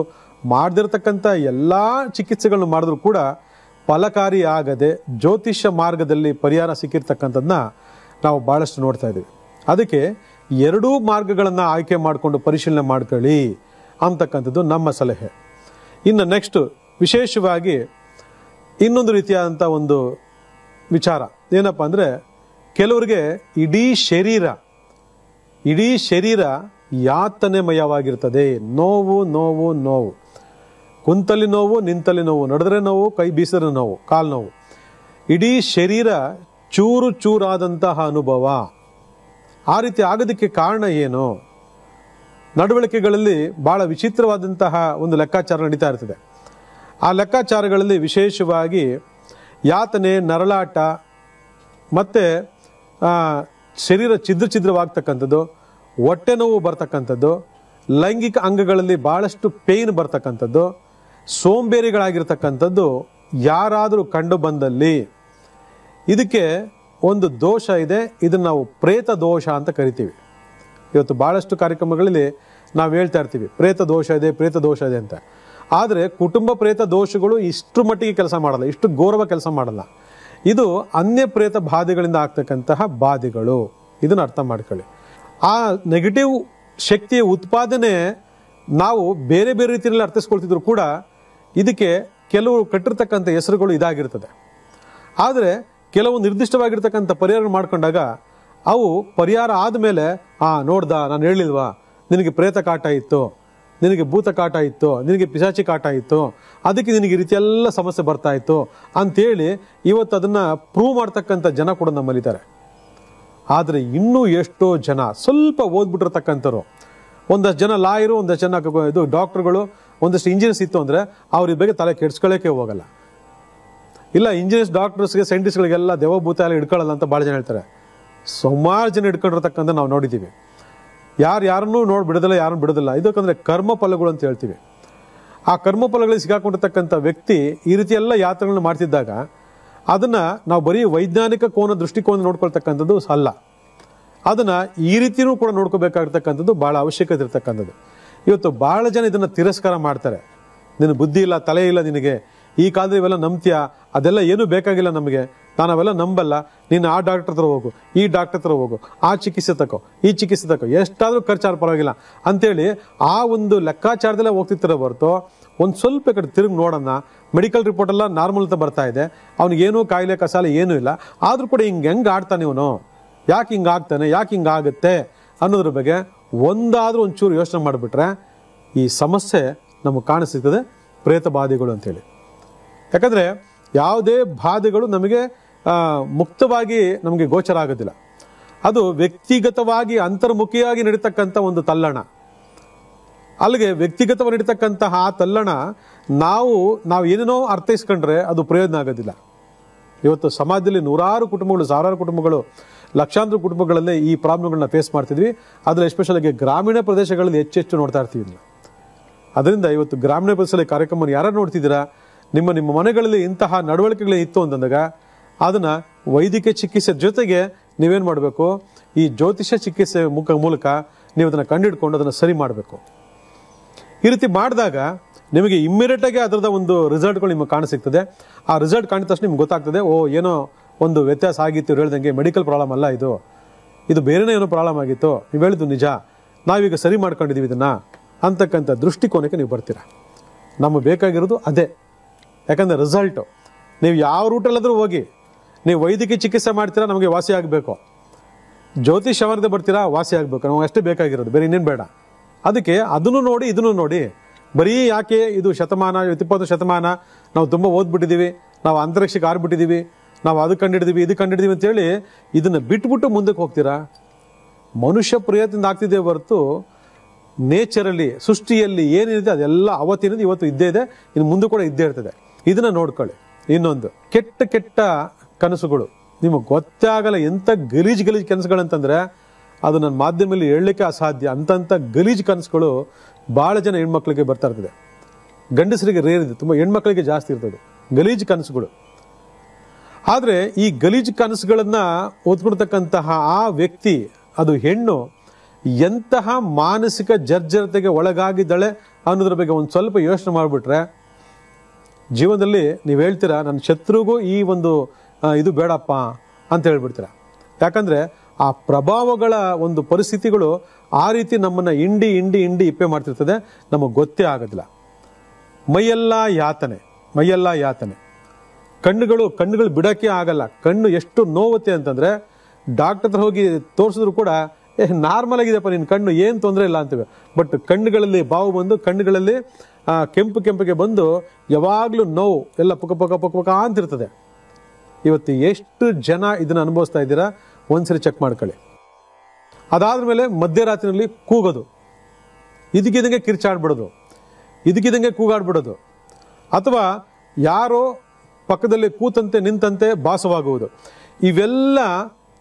Speaker 1: ಮಾಡದಿರ್ತಕ್ಕಂಥ ಎಲ್ಲ ಚಿಕಿತ್ಸೆಗಳನ್ನು ಮಾಡಿದ್ರೂ ಕೂಡ ಫಲಕಾರಿ ಆಗದೆ ಜ್ಯೋತಿಷ್ಯ ಮಾರ್ಗದಲ್ಲಿ ಪರಿಹಾರ ಸಿಕ್ಕಿರ್ತಕ್ಕಂಥದ್ದನ್ನ ನಾವು ಭಾಳಷ್ಟು ನೋಡ್ತಾ ಇದ್ದೀವಿ. ಅದಕ್ಕೆ ಎರಡೂ ಮಾರ್ಗಗಳನ್ನು ಆಯ್ಕೆ ಮಾಡಿಕೊಂಡು ಪರಿಶೀಲನೆ ಮಾಡ್ಕೊಳ್ಳಿ ಅಂತಕ್ಕಂಥದ್ದು ನಮ್ಮ ಸಲಹೆ. ಇನ್ನು ನೆಕ್ಸ್ಟ್ ವಿಶೇಷವಾಗಿ ಇನ್ನೊಂದು ರೀತಿಯಾದಂಥ ಒಂದು ವಿಚಾರ ಏನಪ್ಪ ಅಂದರೆ, ಕೆಲವರಿಗೆ ಇಡೀ ಶರೀರ ಯಾತನೆಮಯವಾಗಿರ್ತದೆ. ನೋವು ನೋವು ನೋವು, ಕುಂತಲ್ಲಿ ನೋವು, ನಿಂತಲ್ಲಿ ನೋವು, ನಡೆದ್ರೆ ನೋವು, ಕೈ ಬೀಸಿದ್ರೆ ನೋವು, ಕಾಲು ನೋವು, ಇಡೀ ಶರೀರ ಚೂರು ಚೂರಾದಂತಹ ಅನುಭವ. ಆ ರೀತಿ ಆಗೋದಕ್ಕೆ ಕಾರಣ ಏನು? ನಡವಳಿಕೆಗಳಲ್ಲಿ ಬಹಳ ವಿಚಿತ್ರವಾದಂತಹ ಒಂದು ಲೆಕ್ಕಾಚಾರ ನಡೀತಾ ಇರ್ತದೆ. ಆ ಲೆಕ್ಕಾಚಾರಗಳಲ್ಲಿ ವಿಶೇಷವಾಗಿ ಯಾತನೆ, ನರಳಾಟ, ಮತ್ತು ಶರೀರ ಛಿದ್ರವಾಗ್ತಕ್ಕಂಥದ್ದು, ಹೊಟ್ಟೆ ನೋವು ಬರ್ತಕ್ಕಂಥದ್ದು, ಲೈಂಗಿಕ ಅಂಗಗಳಲ್ಲಿ ಭಾಳಷ್ಟು ಪೇಯ್ನ್ ಬರ್ತಕ್ಕಂಥದ್ದು, ಸೋಂಬೇರಿಗಳಾಗಿರ್ತಕ್ಕಂಥದ್ದು ಯಾರಾದರೂ ಕಂಡು ಬಂದಲ್ಲಿ ಇದಕ್ಕೆ ಒಂದು ದೋಷ ಇದೆ. ಇದನ್ನು ನಾವು ಪ್ರೇತ ದೋಷ ಅಂತ ಕರಿತೀವಿ. ಇವತ್ತು ಭಾಳಷ್ಟು ಕಾರ್ಯಕ್ರಮಗಳಲ್ಲಿ ನಾವು ಹೇಳ್ತಾ ಇರ್ತೀವಿ ಪ್ರೇತ ದೋಷ ಇದೆ ಅಂತ. ಆದರೆ ಕುಟುಂಬ ಪ್ರೇತ ದೋಷಗಳು ಇಷ್ಟು ಮಟ್ಟಿಗೆ ಕೆಲಸ ಮಾಡಲ್ಲ, ಇಷ್ಟು ಗೌರವ ಕೆಲಸ ಮಾಡಲ್ಲ. ಇದು ಅನ್ಯ ಪ್ರೇತ ಬಾಧೆಗಳಿಂದ ಆಗ್ತಕ್ಕಂತಹ ಬಾಧೆಗಳು. ಇದನ್ನು ಅರ್ಥ ಮಾಡ್ಕೊಳ್ಳಿ. ಆ ನೆಗೆಟಿವ್ ಶಕ್ತಿಯ ಉತ್ಪಾದನೆ ನಾವು ಬೇರೆ ಬೇರೆ ರೀತಿಯಲ್ಲಿ ಅರ್ಥಿಸ್ಕೊಳ್ತಿದ್ರು ಕೂಡ ಇದಕ್ಕೆ ಕೆಲವು ಕಟ್ಟಿರ್ತಕ್ಕಂಥ ಹೆಸರುಗಳು ಇದಾಗಿರ್ತದೆ. ಆದರೆ ಕೆಲವು ನಿರ್ದಿಷ್ಟವಾಗಿರ್ತಕ್ಕಂಥ ಪರಿಹಾರ ಮಾಡ್ಕೊಂಡಾಗ ಅವು ಪರಿಹಾರ ಆದಮೇಲೆ ನೋಡ್ದ, ನಾನು ಹೇಳಿಲ್ವಾ ನಿನಗೆ ಪ್ರೇತ ಕಾಟ ಇತ್ತು, ನಿನಗೆ ಭೂತ ಕಾಟ ಇತ್ತು, ನಿನಗೆ ಪಿಶಾಚಿ ಕಾಟ ಇತ್ತು, ಅದಕ್ಕೆ ನಿನಗೆ ಈ ರೀತಿ ಎಲ್ಲ ಸಮಸ್ಯೆ ಬರ್ತಾ ಇತ್ತು ಅಂತೇಳಿ ಇವತ್ತು ಅದನ್ನು ಪ್ರೂವ್ ಮಾಡ್ತಕ್ಕಂಥ ಜನ ಕೂಡ ನಮ್ಮಲ್ಲಿದ್ದಾರೆ. ಆದರೆ ಇನ್ನೂ ಎಷ್ಟೋ ಜನ ಸ್ವಲ್ಪ ಓದ್ಬಿಟ್ಟಿರ್ತಕ್ಕಂಥವ್ರು, ಒಂದಷ್ಟು ಜನ ಲಾಯರು, ಒಂದಷ್ಟು ಜನ ಇದು ಡಾಕ್ಟರ್ಗಳು, ಒಂದಷ್ಟು ಇಂಜಿನಿಯರ್ಸ್ ಇತ್ತು ಅಂದರೆ ಅವ್ರ ಬಗ್ಗೆ ತಲೆ ಕೆಡ್ಸ್ಕೊಳ್ಳೋಕೆ ಹೋಗಲ್ಲ. ಇಲ್ಲ, ಇಂಜಿನಿಯರ್ಸ್, ಡಾಕ್ಟರ್ಸ್ಗೆ, ಸೈಂಟಿಸ್ಟ್ಗಳಿಗೆಲ್ಲ ದೇವಭೂತ ಎಲ್ಲ ಹಿಡ್ಕೊಳ್ಳಲ್ಲ ಅಂತ ಭಾಳ ಜನ ಹೇಳ್ತಾರೆ. ಸುಮಾರು ಜನ ಹಿಡ್ಕೊಂಡಿರ್ತಕ್ಕಂಥ ನಾವು ನೋಡಿದ್ದೀವಿ. ಯಾರನ್ನೂ ಬಿಡೋದಿಲ್ಲ, ಯಾರನ್ನು ಬಿಡೋದಿಲ್ಲ. ಇದಕ್ಕಂದರೆ ಕರ್ಮ ಫಲಗಳು ಅಂತ ಹೇಳ್ತೀವಿ. ಆ ಕರ್ಮ ಫಲಗಳಿಗೆ ಸಿಗಾಕೊಂಡಿರ್ತಕ್ಕಂಥ ವ್ಯಕ್ತಿ ಈ ರೀತಿ ಎಲ್ಲ ಯಾತ್ರೆಗಳನ್ನ ಮಾಡ್ತಿದ್ದಾಗ ಅದನ್ನು ನಾವು ಬರೀ ವೈಜ್ಞಾನಿಕ ದೃಷ್ಟಿಕೋನ ನೋಡ್ಕೊಳ್ತಕ್ಕಂಥದ್ದು ಅಲ್ಲ. ಅದನ್ನು ಈ ರೀತಿಯೂ ಕೂಡ ನೋಡ್ಕೋಬೇಕಾಗಿರ್ತಕ್ಕಂಥದ್ದು ಭಾಳ ಅವಶ್ಯಕತೆ ಇರ್ತಕ್ಕಂಥದ್ದು. ಇವತ್ತು ಭಾಳ ಜನ ಇದನ್ನು ತಿರಸ್ಕಾರ ಮಾಡ್ತಾರೆ. ನಿನ್ನ ಬುದ್ಧಿ ಇಲ್ಲ, ತಲೆ ಇಲ್ಲ ನಿನಗೆ, ಈ ಕಾಲದಲ್ಲಿ ಇವೆಲ್ಲ ನಂಬ್ತೀಯ, ಅದೆಲ್ಲ ಏನೂ ಬೇಕಾಗಿಲ್ಲ ನಮಗೆ, ನಾನು ಅವೆಲ್ಲ ನಂಬಲ್ಲ, ನೀನು ಆ ಡಾಕ್ಟರ್ ಹತ್ರ ಹೋಗು, ಈ ಡಾಕ್ಟರ್ ಹತ್ರ ಹೋಗು, ಆ ಚಿಕಿತ್ಸೆ ತಗೋ, ಈ ಚಿಕಿತ್ಸೆ ತಗೋ, ಎಷ್ಟಾದರೂ ಖರ್ಚಾರು ಪರವಾಗಿಲ್ಲ ಅಂತೇಳಿ ಆ ಒಂದು ಲೆಕ್ಕಾಚಾರದಲ್ಲೇ ಹೋಗ್ತಿರ್ತಾರೆ ಹೊರತು ಒಂದು ಸ್ವಲ್ಪ ಕಡೆ ತಿರುಗಿ ನೋಡೋಣ. ಮೆಡಿಕಲ್ ರಿಪೋರ್ಟ್ ಎಲ್ಲ ನಾರ್ಮಲ್ ಅಂತ ಬರ್ತಾ ಇದೆ, ಅವ್ನಿಗೇನೂ ಕಾಯಿಲೆ ಕಸಾಲೆ ಏನೂ ಇಲ್ಲ, ಆದರೂ ಕೂಡ ಹೆಂಗೆ ಆಡ್ತಾನೆ ಇವನು, ಯಾಕೆ ಹಿಂಗೆ ಆಗ್ತಾನೆ, ಯಾಕೆ ಹಿಂಗೆ ಆಗುತ್ತೆ ಅನ್ನೋದ್ರ ಬಗ್ಗೆ ಒಂದಾದರೂ ಒಂಚೂರು ಯೋಚನೆ ಮಾಡಿಬಿಟ್ರೆ ಈ ಸಮಸ್ಯೆ ನಮಗೆ ಕಾಣಿಸ್ತದೆ, ಪ್ರೇತ ಬಾಧೆಗಳು ಅಂತೇಳಿ. ಯಾಕಂದರೆ ಯಾವುದೇ ಬಾಧೆಗಳು ನಮಗೆ ಮುಕ್ತವಾಗಿ ನಮಗೆ ಗೋಚರ ಆಗೋದಿಲ್ಲ. ಅದು ವ್ಯಕ್ತಿಗತವಾಗಿ ಅಂತರ್ಮುಖಿಯಾಗಿ ನಡೀತಕ್ಕಂಥ ಒಂದು ತಲ್ಲಣ. ಅಲ್ಲಿಗೆ ವ್ಯಕ್ತಿಗತವಾಗಿ ನಡೀತಕ್ಕಂತಹ ಆ ತಲ್ಲಣ ನಾವು ಏನೇನೋ ಅರ್ಥೈಸ್ಕೊಂಡ್ರೆ ಅದು ಪ್ರಯೋಜನ ಆಗೋದಿಲ್ಲ. ಇವತ್ತು ಸಮಾಜದಲ್ಲಿ ನೂರಾರು ಕುಟುಂಬಗಳು, ಸಾವಿರಾರು ಕುಟುಂಬಗಳು, ಲಕ್ಷಾಂತರ ಕುಟುಂಬಗಳಲ್ಲಿ ಈ ಪ್ರಾಬ್ಲಮ್ಗಳನ್ನ ಫೇಸ್ ಮಾಡ್ತಿದ್ವಿ. ಅದರಲ್ಲಿ ಎಸ್ಪೆಷಲಾಗಿ ಗ್ರಾಮೀಣ ಪ್ರದೇಶಗಳಲ್ಲಿ ಹೆಚ್ಚೆಚ್ಚು ನೋಡ್ತಾ ಇರ್ತೀವಿ. ಅದರಿಂದ ಇವತ್ತು ಗ್ರಾಮೀಣ ಪ್ರದೇಶದಲ್ಲಿ ಕಾರ್ಯಕ್ರಮವನ್ನು ಯಾರು ನೋಡ್ತಿದ್ದೀರಾ, ನಿಮ್ಮ ಮನೆಗಳಲ್ಲಿ ಇಂತಹ ನಡವಳಿಕೆಗಳೇ ಇತ್ತು ಅಂತಂದಾಗ ಅದನ್ನು ವೈದ್ಯಕೀಯ ಚಿಕಿತ್ಸೆ ಜೊತೆಗೆ ನೀವೇನು ಮಾಡಬೇಕು, ಈ ಜ್ಯೋತಿಷ್ಯ ಚಿಕಿತ್ಸೆ ಮೂಲಕ ನೀವು ಅದನ್ನು ಕಂಡುಹಿಡ್ಕೊಂಡು ಅದನ್ನು ಸರಿ ಮಾಡಬೇಕು. ಈ ರೀತಿ ಮಾಡಿದಾಗ ನಿಮಗೆ ಇಮ್ಮಿಡಿಯೇಟಾಗಿ ಅದರದ ಒಂದು ರಿಸಲ್ಟ್ಗಳು ನಿಮಗೆ ಕಾಣಸಿಗ್ತದೆ. ಆ ರಿಸಲ್ಟ್ ಕಾಣಿದ ತಕ್ಷಣ ನಿಮ್ಗೆ ಗೊತ್ತಾಗ್ತದೆ, ಏನೋ ಒಂದು ವ್ಯತ್ಯಾಸ ಆಗಿತ್ತು, ಇವ್ರು ಹೇಳ್ದಂಗೆ ಮೆಡಿಕಲ್ ಪ್ರಾಬ್ಲಮ್ ಅಲ್ಲ, ಇದು ಬೇರೆನೇ ಏನೋ ಪ್ರಾಬ್ಲಮ್ ಆಗಿತ್ತು, ನೀವು ಹೇಳಿದ್ದು ನಿಜ, ನಾವೀಗ ಸರಿ ಮಾಡ್ಕೊಂಡಿದ್ದೀವಿ ಇದನ್ನು ಅಂತಕ್ಕಂಥ ದೃಷ್ಟಿಕೋನಕ್ಕೆ ನೀವು ಬರ್ತೀರಾ. ನಮಗೆ ಬೇಕಾಗಿರೋದು ಅದೇ. ಯಾಕಂದರೆ ರಿಸಲ್ಟು ನೀವು ಯಾವ ರೂಟಲ್ಲಾದರೂ ಹೋಗಿ ನೀವು ವೈದ್ಯಕೀಯ ಚಿಕಿತ್ಸೆ ಮಾಡ್ತೀರಾ, ನಮಗೆ ವಾಸಿ ಆಗಬೇಕು, ಜ್ಯೋತಿಷ್ಯವರ್ಗದ ಬರ್ತೀರಾ, ವಾಸಿ ಆಗಬೇಕು, ನಮಗೆ ಅಷ್ಟೇ ಬೇಕಾಗಿರೋದು, ಬೇರೆ ಇನ್ನೇನು ಬೇಡ. ಅದಕ್ಕೆ ಅದನ್ನು ನೋಡಿ ಇದನ್ನು ನೋಡಿ ಬರೀ ಯಾಕೆ ಇದು ಶತಮಾನ 20 ಶತಮಾನ ನಾವು ತುಂಬ ಓದ್ಬಿಟ್ಟಿದ್ದೀವಿ, ನಾವು ಅಂತರಿಕ್ಷಕ್ಕೆ ಆರ್ಬಿಟ್ಟಿದ್ದೀವಿ, ನಾವು ಅದು ಕಂಡಿಡಿದೀವಿ ಇದು ಕಂಡಿಡಿದೀವಿ ಅಂತೇಳಿ ಇದನ್ನು ಬಿಟ್ಬಿಟ್ಟು ಮುಂದಕ್ಕೆ ಹೋಗ್ತೀರಾ. ಮನುಷ್ಯ ಪ್ರಯತ್ನದಿಂದ ಆಗ್ತಿದೆ ಹೊರತು ನೇಚರಲ್ಲಿ, ಸೃಷ್ಟಿಯಲ್ಲಿ ಏನಿದೆ ಅದೆಲ್ಲ ಅವತ್ತಿನಿಂದ ಇವತ್ತು ಇದ್ದೇ ಇದೆ, ಇನ್ನು ಮುಂದೆ ಕೂಡ ಇದ್ದೇ ಇರ್ತದೆ. ಇದನ್ನು ನೋಡ್ಕೊಳ್ಳಿ. ಇನ್ನೊಂದು, ಕೆಟ್ಟ ಕನಸುಗಳು ನಿಮಗೆ ಗೊತ್ತೇ ಆಗಲ್ಲ. ಎಂಥ ಗಲೀಜು ಕನಸುಗಳಂತಂದರೆ ಅದು ನನ್ನ ಮಾಧ್ಯಮದಲ್ಲಿ ಹೇಳಲಿಕ್ಕೆ ಅಸಾಧ್ಯ. ಅಂಥ ಗಲೀಜು ಕನಸುಗಳು ಭಾಳ ಜನ ಹೆಣ್ಮಕ್ಳಿಗೆ ಬರ್ತಾ ಇರ್ತದೆ. ಗಂಡಸರಿಗೆ ರೇರಿದೆ, ತುಂಬ ಹೆಣ್ಮಕ್ಳಿಗೆ ಜಾಸ್ತಿ ಇರ್ತದೆ ಗಲೀಜು ಕನಸುಗಳು. ಆದರೆ ಈ ಗಲೀಜು ಕನಸುಗಳನ್ನು ಓದ್ಕೊಡ್ತಕ್ಕಂತಹ ಆ ವ್ಯಕ್ತಿ, ಅದು ಹೆಣ್ಣು, ಎಂತಹ ಮಾನಸಿಕ ಜರ್ಜರತೆಗೆ ಒಳಗಾಗಿದ್ದಾಳೆ ಅನ್ನೋದ್ರ ಬಗ್ಗೆ ಒಂದು ಸ್ವಲ್ಪ ಯೋಚನೆ ಮಾಡಿಬಿಟ್ರೆ ಜೀವನದಲ್ಲಿ ನೀವು ಹೇಳ್ತೀರಾ, ನನ್ನ ಶತ್ರುಗೂ ಈ ಒಂದು ಇದು ಬೇಡಪ್ಪ ಅಂತ ಹೇಳ್ಬಿಡ್ತೀರ. ಯಾಕಂದರೆ ಆ ಪ್ರಭಾವಗಳ ಒಂದು ಪರಿಸ್ಥಿತಿಗಳು ಆ ರೀತಿ ನಮ್ಮನ್ನು ಇಂಡಿ ಇಪ್ಪೆ ಮಾಡ್ತಿರ್ತದೆ, ನಮಗೆ ಗೊತ್ತೇ ಆಗೋದಿಲ್ಲ. ಮೈಯೆಲ್ಲ ಯಾತನೆ, ಕಣ್ಣುಗಳು ಬಿಡೋಕ್ಕೆ ಆಗಲ್ಲ. ಕಣ್ಣು ಎಷ್ಟು ನೋವುತ್ತೆ ಅಂತಂದರೆ ಡಾಕ್ಟರ್ ಹತ್ರ ಹೋಗಿ ತೋರಿಸಿದ್ರು ಕೂಡ ನಾರ್ಮಲ್ ಆಗಿದೆಯಪ್ಪ ನಿನ್ನ ಕಣ್ಣು, ಏನು ತೊಂದರೆ ಇಲ್ಲ ಅಂತೀವಿ. ಬಟ್ ಕಣ್ಣುಗಳಲ್ಲಿ ಬಾವು ಬಂದು, ಕಣ್ಣುಗಳಲ್ಲಿ ಕೆಂಪಿಗೆ ಬಂದು ಯಾವಾಗಲೂ ನೋವು ಎಲ್ಲ ಪುಕ ಅಂತಿರ್ತದೆ. ಇವತ್ತು ಎಷ್ಟು ಜನ ಇದನ್ನು ಅನುಭವಿಸ್ತಾ ಇದ್ದೀರಾ ಒಂದ್ಸರಿ ಚೆಕ್ ಮಾಡ್ಕೊಳ್ಳಿ. ಅದಾದ ಮೇಲೆ ಮಧ್ಯರಾತ್ರಿನಲ್ಲಿ ಕೂಗೋದು, ಇದಕ್ಕಿದಂಗೆ ಕಿರ್ಚಾಡ್ಬಿಡೋದು, ಇದಕ್ಕಿದಂಗೆ ಕೂಗಾಡ್ಬಿಡೋದು, ಅಥವಾ ಯಾರೋ ಪಕ್ಕದಲ್ಲಿ ಕೂತಂತೆ ನಿಂತಂತೆ ಭಾಸವಾಗುವುದು, ಇವೆಲ್ಲ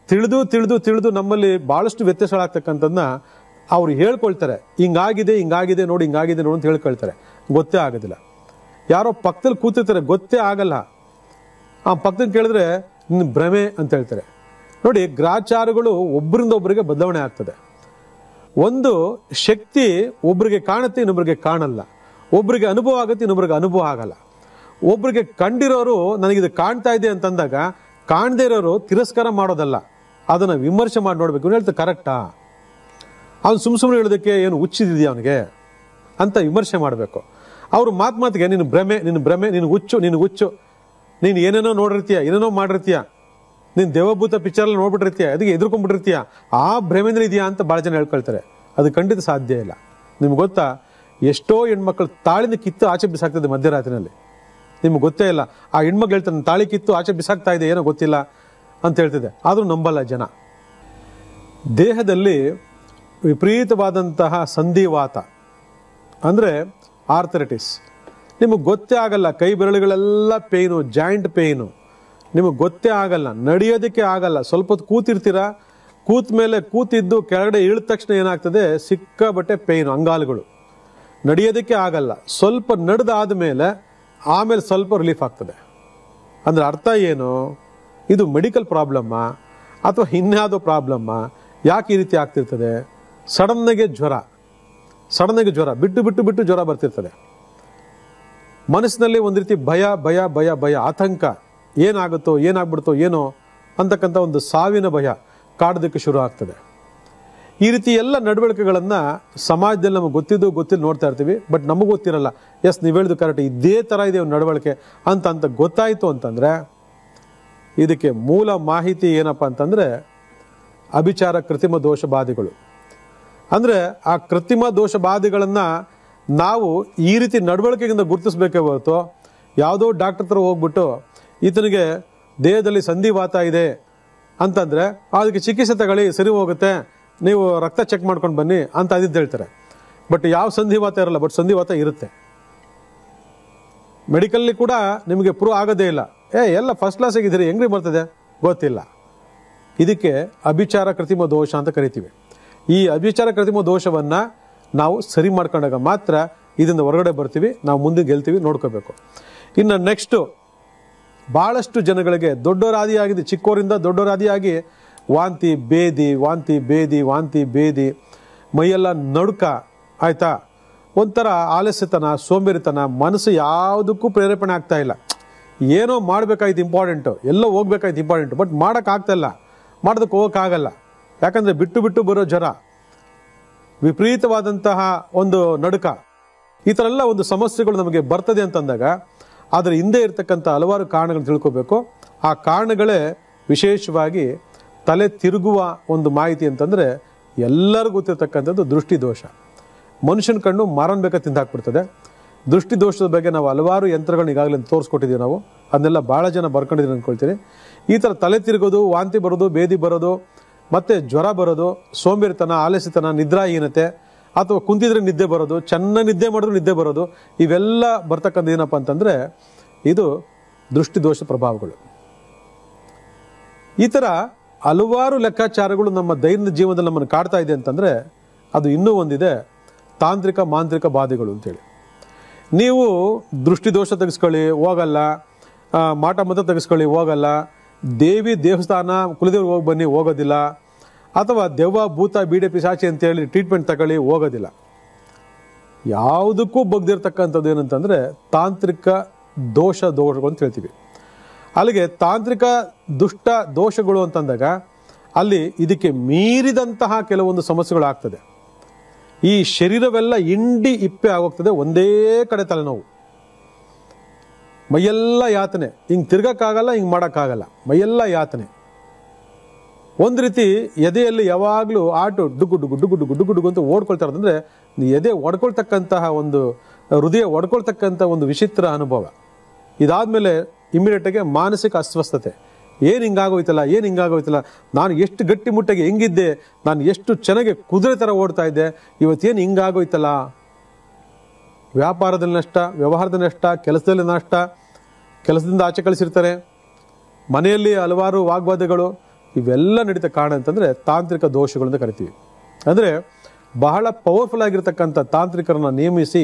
Speaker 1: ತಿಳಿದು ನಮ್ಮಲ್ಲಿ ಭಾಳಷ್ಟು ವ್ಯತ್ಯಾಸಗಳಾಗ್ತಕ್ಕಂಥದ್ದನ್ನ ಅವ್ರು ಹೇಳ್ಕೊಳ್ತಾರೆ. ಹಿಂಗಾಗಿದೆ ನೋಡಿ ಅಂತ ಹೇಳ್ಕೊಳ್ತಾರೆ. ಗೊತ್ತೇ ಆಗೋದಿಲ್ಲ. ಯಾರೋ ಪಕ್ಕದಲ್ಲಿ ಕೂತಿರ್ತಾರೆ, ಗೊತ್ತೇ ಆಗಲ್ಲ. ಆ ಪಕ್ಕದಲ್ಲಿ ಕೇಳಿದ್ರೆ ನಿನ್ನ ಭ್ರಮೆ ಅಂತ ಹೇಳ್ತಾರೆ. ನೋಡಿ, ಗ್ರಾಚಾರಗಳು ಒಬ್ಬರಿಂದ ಒಬ್ಬರಿಗೆ ಬದಲಾವಣೆ ಆಗ್ತದೆ. ಒಂದು ಶಕ್ತಿ ಒಬ್ಬರಿಗೆ ಕಾಣುತ್ತೆ, ಇನ್ನೊಬ್ಬರಿಗೆ ಕಾಣಲ್ಲ. ಒಬ್ಬರಿಗೆ ಅನುಭವ ಆಗುತ್ತೆ, ಇನ್ನೊಬ್ಬರಿಗೆ ಅನುಭವ ಆಗಲ್ಲ. ಒಬ್ಬರಿಗೆ ಕಂಡಿರೋರು ನನಗಿದು ಕಾಣ್ತಾ ಇದೆ ಅಂತಂದಾಗ ಕಾಣದೇ ಇರೋರು ತಿರಸ್ಕಾರ ಮಾಡೋದಲ್ಲ, ಅದನ್ನು ವಿಮರ್ಶೆ ಮಾಡಿ ನೋಡ್ಬೇಕು. ಇವ್ನು ಹೇಳ್ತಾರೆ ಕರೆಕ್ಟಾ, ಅವ್ನು ಸುಮ್ಮನೆ ಹೇಳೋದಕ್ಕೆ ಏನು ಹುಚ್ಚಿದೆಯಾ ಅವನಿಗೆ ಅಂತ ವಿಮರ್ಶೆ ಮಾಡಬೇಕು. ಅವರು ಮಾತಿಗೆ ನಿನ್ನ ಭ್ರಮೆ, ನಿನಗೆ ಹುಚ್ಚು, ನೀನು ಏನೇನೋ ನೋಡಿರ್ತೀಯ, ಏನೇನೋ ಮಾಡಿರ್ತೀಯ, ನೀನು ದೇವಭೂತ ಪಿಕ್ಚರಲ್ಲಿ ನೋಡ್ಬಿಟ್ಟಿರ್ತೀಯ, ಅದಕ್ಕೆ ಎದುರ್ಕೊಂಡ್ಬಿಟ್ಟಿರ್ತೀಯ, ಆ ಭ್ರಮೇಂದ್ರ ಇದೆಯಾ ಅಂತ ಭಾಳ ಜನ ಹೇಳ್ಕೊಳ್ತಾರೆ. ಅದು ಖಂಡಿತ ಸಾಧ್ಯ ಇಲ್ಲ. ನಿಮ್ಗೆ ಗೊತ್ತಾ, ಎಷ್ಟೋ ಹೆಣ್ಮಕ್ಳು ತಾಳಿನ ಕಿತ್ತು ಆಚೆ ಬಿಸಾಕ್ತದೆ ಮಧ್ಯರಾತ್ರಿನಲ್ಲಿ, ನಿಮ್ಗೆ ಗೊತ್ತೇ ಇಲ್ಲ. ಆ ಹೆಣ್ಮಕ್ಳು ಹೇಳ್ತಾನೆ ತಾಳಿ ಕಿತ್ತು ಆಚೆ ಬಿಸಾಕ್ತಾ ಇದೆ, ಏನೋ ಗೊತ್ತಿಲ್ಲ ಅಂತ ಹೇಳ್ತಿದೆ, ಆದರೂ ನಂಬಲ್ಲ ಜನ. ದೇಹದಲ್ಲಿ ವಿಪರೀತವಾದಂತಹ ಸಂಧಿವಾತ ಅಂದರೆ ಆರ್ಥರೈಟಿಸ್, ನಿಮಗೆ ಗೊತ್ತೇ ಆಗಲ್ಲ. ಕೈ ಬೆರಳುಗಳೆಲ್ಲ ಪೇಯ್ನು, ಜಾಯಿಂಟ್ ಪೇಯ್ನು, ನಿಮಗೆ ಗೊತ್ತೇ ಆಗಲ್ಲ, ನಡೆಯೋದಕ್ಕೆ ಆಗಲ್ಲ. ಸ್ವಲ್ಪ ಹೊತ್ತು ಕೂತಿರ್ತೀರ, ಕೂತ ಮೇಲೆ ಕೂತಿದ್ದು ಕೆಳಗಡೆ ಇಳಿದ ತಕ್ಷಣ ಏನಾಗ್ತದೆ, ಸಿಕ್ಕಾಬಟ್ಟೆ ಪೇಯ್ನು, ಅಂಗಾಲುಗಳು ನಡೆಯೋದಕ್ಕೆ ಆಗಲ್ಲ. ಸ್ವಲ್ಪ ನಡೆದಾದ ಮೇಲೆ ಆಮೇಲೆ ಸ್ವಲ್ಪ ರಿಲೀಫ್ ಆಗ್ತದೆ. ಅಂದರೆ ಅರ್ಥ ಏನು, ಇದು ಮೆಡಿಕಲ್ ಪ್ರಾಬ್ಲಮ್ಮಾ ಅಥವಾ ಇನ್ಯಾವುದೋ ಪ್ರಾಬ್ಲಮ್ಮಾ? ಯಾಕೆ ಈ ರೀತಿ ಆಗ್ತಿರ್ತದೆ? ಸಡನ್ನಾಗೆ ಜ್ವರ ಬಿಟ್ಟು ಬಿಟ್ಟು ಬಿಟ್ಟು ಜ್ವರ ಬರ್ತಿರ್ತದೆ. ಮನಸ್ಸಿನಲ್ಲಿ ಒಂದು ರೀತಿ ಭಯ ಭಯ ಭಯ ಭಯ ಆತಂಕ, ಏನಾಗುತ್ತೋ ಏನಾಗ್ಬಿಡ್ತೋ ಏನೋ ಅಂತಕ್ಕಂಥ ಒಂದು ಸಾವಿನ ಭಯ ಕಾಡೋದಕ್ಕೆ ಶುರು ಆಗ್ತದೆ. ಈ ರೀತಿ ಎಲ್ಲ ನಡವಳಿಕೆಗಳನ್ನು ಸಮಾಜದಲ್ಲಿ ನಮಗೆ ಗೊತ್ತಿಲ್ಲ ನೋಡ್ತಾ ಇರ್ತೀವಿ. ಬಟ್ ನಮಗೆ ಗೊತ್ತಿರಲ್ಲ, ಎಸ್ ನೀವು ಹೇಳಿದ್ದು ಕರೆಕ್ಟ್, ಇದೇ ಥರ ಇದೆ ಒಂದು ನಡವಳಿಕೆ ಅಂತ ಗೊತ್ತಾಯಿತು ಅಂತಂದರೆ ಇದಕ್ಕೆ ಮೂಲ ಮಾಹಿತಿ ಏನಪ್ಪ ಅಂತಂದರೆ ಅಭಿಚಾರ ಕೃತ್ರಿಮ ದೋಷ ಬಾಧೆಗಳು. ಅಂದರೆ ಆ ಕೃತ್ರಿಮ ದೋಷ ಬಾಧೆಗಳನ್ನು ನಾವು ಈ ರೀತಿ ನಡವಳಿಕೆಯಿಂದ ಗುರುತಿಸ್ಬೇಕೇ ಹೊರತು ಯಾವುದೋ ಡಾಕ್ಟರ್ ಹತ್ರ ಹೋಗ್ಬಿಟ್ಟು ಈತನಿಗೆ ದೇಹದಲ್ಲಿ ಸಂಧಿವಾತ ಇದೆ ಅಂತಂದರೆ ಅದಕ್ಕೆ ಚಿಕಿತ್ಸೆ ತಗೊಳ್ಳಿ ಸರಿ ಹೋಗುತ್ತೆ, ನೀವು ರಕ್ತ ಚೆಕ್ ಮಾಡ್ಕೊಂಡು ಬನ್ನಿ ಅಂತ ಅದಿದ್ದು ಹೇಳ್ತಾರೆ. ಬಟ್ ಯಾವ ಸಂಧಿವಾತ ಇರಲ್ಲ, ಬಟ್ ಸಂಧಿವಾತ ಇರುತ್ತೆ. ಮೆಡಿಕಲ್ಲಿ ಕೂಡ ನಿಮಗೆ ಪ್ರೂವ್ ಆಗೋದೇ ಇಲ್ಲ. ಎಲ್ಲ ಫಸ್ಟ್ ಕ್ಲಾಸ್ ಆಗಿದ್ದೀರಿ, ಹೆಂಗ್ರಿ ಬರ್ತದೆ ಗೊತ್ತಿಲ್ಲ. ಇದಕ್ಕೆ ಅಭಿಚಾರ ಕೃತ್ರಿಮ ದೋಷ ಅಂತ ಕರಿತೀವಿ. ಈ ಅಭಿಚಾರ ಕೃತ್ರಿಮ ದೋಷವನ್ನು ನಾವು ಸರಿ ಮಾಡ್ಕೊಂಡಾಗ ಮಾತ್ರ ಇದರಿಂದ ಹೊರಗಡೆ ಬರ್ತೀವಿ, ನಾವು ಮುಂದೆ ಗೆಲ್ತೀವಿ. ನೋಡ್ಕೋಬೇಕು. ಇನ್ನು ನೆಕ್ಸ್ಟು, ಭಾಳಷ್ಟು ಜನಗಳಿಗೆ ದೊಡ್ಡವರಾದಿಯಾಗಿದೆ, ಚಿಕ್ಕವರಿಂದ ದೊಡ್ಡವರಾದಿಯಾಗಿ ವಾಂತಿ ಬೇದಿ ಮೈಯೆಲ್ಲ ನಡುಕ, ಆಯ್ತಾ, ಒಂಥರ ಆಲಸ್ಯತನ, ಸೋಂಬೇರಿತನ, ಮನಸ್ಸು ಯಾವುದಕ್ಕೂ ಪ್ರೇರೇಪಣೆ ಆಗ್ತಾ ಇಲ್ಲ. ಏನೋ ಮಾಡಬೇಕಾಯ್ತು ಇಂಪಾರ್ಟೆಂಟು, ಎಲ್ಲೋ ಹೋಗ್ಬೇಕಾಯ್ತು ಇಂಪಾರ್ಟೆಂಟು, ಬಟ್ ಮಾಡೋಕ್ಕಾಗ್ತಾಯಿಲ್ಲ, ಮಾಡೋದಕ್ಕೆ ಹೋಗೋಕ್ಕಾಗಲ್ಲ. ಯಾಕಂದರೆ ಬಿಟ್ಟು ಬಿಟ್ಟು ಬರೋ ಜ್ವರ, ವಿಪರೀತವಾದಂತಹ ಒಂದು ನಡುಕ, ಈ ಥರ ಎಲ್ಲ ಒಂದು ಸಮಸ್ಯೆಗಳು ನಮಗೆ ಬರ್ತದೆ ಅಂತಂದಾಗ ಅದರ ಹಿಂದೆ ಇರತಕ್ಕಂಥ ಹಲವಾರು ಕಾರಣಗಳು ತಿಳ್ಕೋಬೇಕು. ಆ ಕಾರಣಗಳೇ ವಿಶೇಷವಾಗಿ ತಲೆ ತಿರುಗುವ ಒಂದು ಮಾಹಿತಿ ಅಂತಂದರೆ ಎಲ್ಲರಿಗೂ ಗೊತ್ತಿರ್ತಕ್ಕಂಥದ್ದು ದೃಷ್ಟಿದೋಷ. ಮನುಷ್ಯನ ಕಣ್ಣು ಮಾರನ್ ಬೇಕಾ ತಿಂದಾಕ್ಬಿಡ್ತದೆ. ದೃಷ್ಟಿದೋಷದ ಬಗ್ಗೆ ನಾವು ಹಲವಾರು ಯಂತ್ರಗಳನ್ನ ಈಗಾಗಲೇ ತೋರಿಸ್ಕೊಟ್ಟಿದ್ದೀವಿ. ನಾವು ಅದನ್ನೆಲ್ಲ ಭಾಳ ಜನ ಬರ್ಕೊಂಡಿದ್ದೀವಿ ಅಂದ್ಕೊಳ್ತೀನಿ. ಈ ಥರ ತಲೆ ತಿರುಗೋದು, ವಾಂತಿ ಬರೋದು, ಬೇದಿ ಬರೋದು, ಮತ್ತು ಜ್ವರ ಬರೋದು, ಸೋಂಬೇರಿತನ, ಆಲಸ್ಯತನ, ನಿದ್ರಾಹೀನತೆ, ಅಥವಾ ಕುಂತಿದ್ರೆ ನಿದ್ದೆ ಬರೋದು, ಚೆನ್ನಾಗಿ ನಿದ್ದೆ ಮಾಡಿದ್ರು ನಿದ್ದೆ ಬರೋದು, ಇವೆಲ್ಲ ಬರ್ತಕ್ಕಂಥ ಏನಪ್ಪ ಅಂತಂದರೆ ಇದು ದೃಷ್ಟಿದೋಷ ಪ್ರಭಾವಗಳು. ಈ ಥರ ಹಲವಾರು ಲೆಕ್ಕಾಚಾರಗಳು ನಮ್ಮ ದೈನಂದಿನ ಜೀವನದಲ್ಲಿ ನಮ್ಮನ್ನು ಕಾಡ್ತಾ ಇದೆ ಅಂತಂದರೆ ಅದು ಇನ್ನೂ ಒಂದಿದೆ, ತಾಂತ್ರಿಕ ಮಾಂತ್ರಿಕ ಬಾಧೆಗಳು ಅಂತೇಳಿ. ನೀವು ದೃಷ್ಟಿದೋಷ ತೆಗೆಸ್ಕೊಳ್ಳಿ ಹೋಗಲ್ಲ, ಮಾಟ ಮಂತ್ರ ತೆಗೆಸ್ಕೊಳ್ಳಿ ಹೋಗಲ್ಲ, ದೇವಿ ದೇವಸ್ಥಾನ ಕುಲದೇವ್ರಿಗೆ ಹೋಗಿ ಬನ್ನಿ ಹೋಗೋದಿಲ್ಲ, ಅಥವಾ ದೆವ್ವ ಭೂತ ಬೀಡೆ ಪಿಶಾಚಿ ಅಂತೇಳಿ ಟ್ರೀಟ್ಮೆಂಟ್ ತಗೊಳ್ಳಿ ಹೋಗೋದಿಲ್ಲ. ಯಾವುದಕ್ಕೂ ಬಗ್ದಿರ್ತಕ್ಕಂಥದ್ದು ಏನಂತಂದರೆ ತಾಂತ್ರಿಕ ದೋಷಗಳು ಅಂತ ಹೇಳ್ತೀವಿ. ಅಲ್ಲಿಗೆ ತಾಂತ್ರಿಕ ದುಷ್ಟ ದೋಷಗಳು ಅಂತಂದಾಗ ಅಲ್ಲಿ ಇದಕ್ಕೆ ಮೀರಿದಂತಹ ಕೆಲವೊಂದು ಸಮಸ್ಯೆಗಳು ಆಗ್ತದೆ. ಈ ಶರೀರವೆಲ್ಲ ಇಂಡಿ ಇಪ್ಪೆ ಆಗೋಗ್ತದೆ, ಒಂದೇ ಕಡೆ ತಲೆನೋವು, ಮೈಯೆಲ್ಲ ಯಾತನೆ, ಹಿಂಗೆ ತಿರ್ಗಕ್ಕಾಗಲ್ಲ, ಹಿಂಗೆ ಮಾಡೋಕ್ಕಾಗಲ್ಲ, ಮೈಯೆಲ್ಲ ಯಾತನೆ. ಒಂದು ರೀತಿ ಎದೆಯಲ್ಲಿ ಯಾವಾಗಲೂ ಆಟು ಡುಗು ಡುಗು ಡುಗು ಡುಗು ಡುಗು ಡುಗು ಅಂತ ಓಡ್ಕೊಳ್ತಾರೆ. ಅಂದರೆ ಎದೆ ಒಡ್ಕೊಳ್ತಕ್ಕಂತಹ ಒಂದು ಹೃದಯ ಒಡ್ಕೊಳ್ತಕ್ಕಂಥ ಒಂದು ವಿಚಿತ್ರ ಅನುಭವ. ಇದಾದಮೇಲೆ ಇಮಿಡಿಯೇಟಾಗಿ ಮಾನಸಿಕ ಅಸ್ವಸ್ಥತೆ. ಏನು ಹಿಂಗಾಗೋಯ್ತಲ್ಲ, ನಾನು ಎಷ್ಟು ಗಟ್ಟಿ ಮುಟ್ಟಾಗಿ ಹೆಂಗಿದ್ದೆ, ನಾನು ಎಷ್ಟು ಚೆನ್ನಾಗಿ ಕುದುರೆ ಥರ ಓಡ್ತಾ ಇದ್ದೆ, ಇವತ್ತೇನು ಹಿಂಗಾಗೋಯ್ತಲ್ಲ. ವ್ಯಾಪಾರದಲ್ಲಿ ನಷ್ಟ, ವ್ಯವಹಾರದಲ್ಲಿ ನಷ್ಟ, ಕೆಲಸದಲ್ಲಿ ನಷ್ಟ, ಕೆಲಸದಿಂದ ಆಚೆ ಕಳಿಸಿರ್ತಾರೆ, ಮನೆಯಲ್ಲಿ ಹಲವಾರು ವಾಗ್ವಾದಗಳು, ಇವೆಲ್ಲ ನಡೀತ ಕಾರಣ ಅಂತಂದರೆ ತಾಂತ್ರಿಕ ದೋಷಗಳು ಅಂತ ಕರಿತೀವಿ. ಅಂದರೆ ಬಹಳ ಪವರ್ಫುಲ್ ಆಗಿರ್ತಕ್ಕಂಥ ತಾಂತ್ರಿಕರನ್ನು ನೇಮಿಸಿ